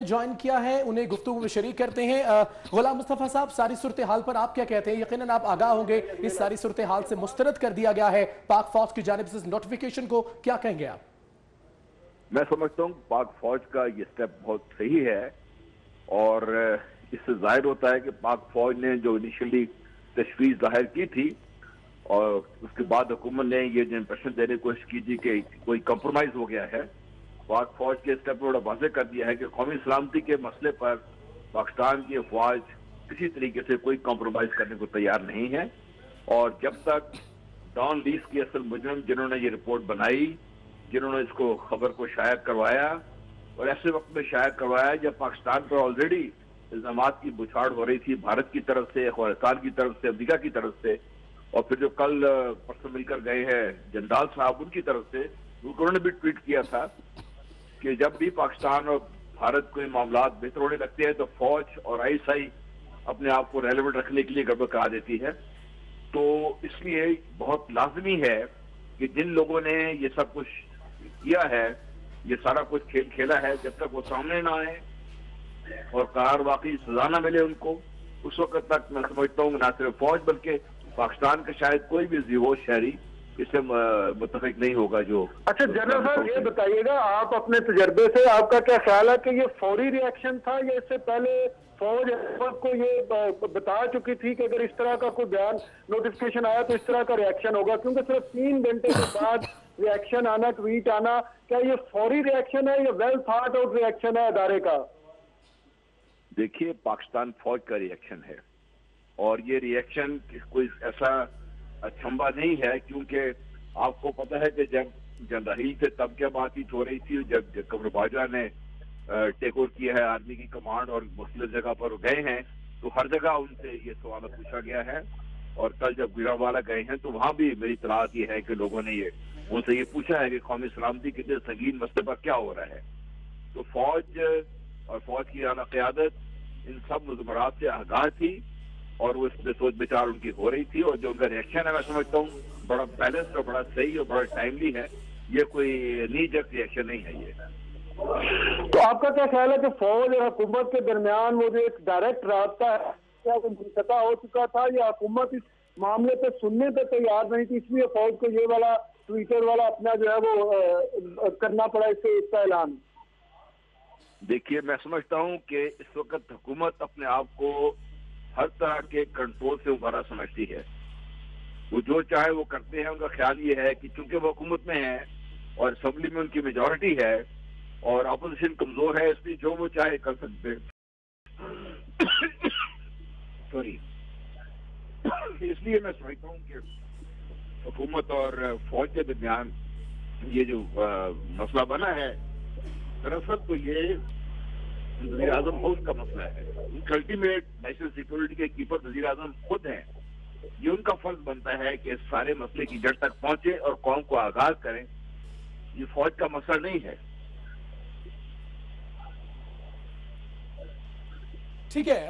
Join کیا ہے انہیں گفتگو میں شریک کرتے ہیں۔ غلام مصطفیٰ صاحب، ساری صورتحال پر آپ کیا کہتے ہیں؟ یقیناً آپ آگاہ ہوں گے، اس ساری صورتحال سے مسترد کر دیا گیا ہے پاک فوج کی جانب سے نوٹیفیکیشن کو، کیا کہیں گے آپ؟ میں سمجھتا ہوں پاک فوج کا یہ سٹیپ بہت صحیح ہے، اور اس سے ظاہر ہوتا ہے کہ پاک فوج نے جو انیشلی تشویش ظاہر کی تھی اور اس کے بعد حکومت نے یہ جو امپریشن دینے کی کوشش کی تھی کہ کوئی کمپرومائز ہو گیا ہے، پاک فوج کے سٹیپ نے بڑا واضح کر دیا ہے کہ قومی سلامتی کے مسئلے پر پاکستان کی افواج کسی طریقے سے کوئی کمپرومائز کرنے کو تیار نہیں ہے۔ اور جب تک ڈان لیس کی اصل مجرم جنہوں نے یہ رپورٹ بنائی، جنہوں نے اس کو خبر کو شائع کروایا، اور ایسے وقت میں شائع کروایا جب پاکستان پر آلریڈی الزامات کی بچھاڑ ہو رہی تھی بھارت کی طرف سے، افغانستان کی طرف سے، امریکہ کی طرف سے، اور پھر جو کل پرسوں مل کر گئے ہیں جندال صاحب ان کی طرف سے، انہوں نے بھی ٹویٹ کیا تھا کہ جب بھی پاکستان اور بھارت کو معاملات بہتر ہونے لگتے ہیں تو فوج اور آئی ایس آئی اپنے آپ کو ریلیونٹ رکھنے کے لیے گڑبڑ کرا دیتی ہے۔ تو اس لیے بہت لازمی ہے کہ جن لوگوں نے یہ سب کچھ کیا ہے، یہ سارا کچھ کھیل کھیلا ہے، جب تک وہ سامنے نہ آئے اور قرار واقعی سزا نہ ملے ان کو، اس وقت تک میں سمجھتا ہوں نہ صرف فوج بلکہ پاکستان کا شاید کوئی بھی ذیوش شہری اس سے متفق نہیں ہوگا۔ جو اچھا جنرل صاحب یہ بتائیے گا، آپ اپنے تجربے سے آپ کا کیا خیال ہے کہ یہ فوری ری ایکشن تھا یا اس سے پہلے فوج کو یہ بتا چکی تھی کہ اگر اس طرح کا کوئی بیان نوٹیفیکیشن آیا تو اس طرح کا ری ایکشن ہوگا؟ کیونکہ صرف 3 گھنٹے کے بعد ری ایکشن آنا، ٹویٹ آنا، کیا یہ فوری ری ایکشن ہے یا ویل تھاٹ آؤٹ ری ایکشن ہے ادارے کا؟ دیکھیے، پاکستان فوج کا ری ایکشن ہے، اور یہ ری ایکشن کوئی ایسا اچھمبا نہیں ہے، کیونکہ آپ کو پتہ ہے کہ جب جرنیل سے تب کیا بات چیت ہو رہی تھی، جب قمر باجوہ نے ٹیک اوور کیا ہے آرمی کی کمانڈ اور مختلف جگہ پر گئے ہیں، تو ہر جگہ ان سے یہ سوال پوچھا گیا ہے، اور کل جب گجرانوالہ گئے ہیں تو وہاں بھی میری اطلاعات یہ ہے کہ لوگوں نے ان سے یہ پوچھا ہے کہ قومی سلامتی کے سنگین مسئلے پر کیا ہو رہا ہے۔ تو فوج اور فوج کی اعلیٰ قیادت ان سب مضمرات سے آگاہ تھی، اور وہ اس پہ سوچ بچار ان کی ہو رہی تھی، اور جو ان کا ریئیکشن ہے میں سمجھتا ہوں بڑا بیلنس اور بڑا صحیح اور بڑا ٹائملی ہے۔ یہ کوئی نی جک ریئیکشن نہیں ہے یہ۔ تو آپ کا کیا خیال ہے کہ فوج اور حکومت کے درمیان وہ جو ایک ڈائریکٹ رابطہ ہے، کیا وہ منقطع ہو چکا تھا یا حکومت اس معاملے پہ سننے پہ تیار نہیں تھی، اس لیے فوج کو یہ والا ٹویٹر والا اپنا جو ہے وہ کرنا پڑا اس کا اعلان؟ دیکھیے، میں سمجھتا ہوں کہ اس وقت حکومت اپنے آپ کو ہر طرح کے کنٹرول سے ابھرا سمجھتی ہے، وہ جو چاہے وہ کرتے ہیں۔ ان کا خیال یہ ہے کہ چونکہ وہ حکومت میں ہیں اور اسمبلی میں ان کی میجورٹی ہے اور اپوزیشن کمزور ہے، اس لیے جو وہ چاہے کر سکتے سوری اس لیے میں سمجھتا ہوں کہ حکومت اور فوج کے درمیان یہ جو مسئلہ بنا ہے، دراصل تو یہ وزیر اعظم فوج کا مسئلہ ہے۔ الٹیمیٹ نیشنل سیکورٹی کے کیپر وزیر اعظم خود ہیں، یہ ان کا فرض بنتا ہے کہ اس سارے مسئلے کی جڑ تک پہنچے اور قوم کو آگاہ کریں۔ یہ فوج کا مسئلہ نہیں ہے۔ ٹھیک ہے۔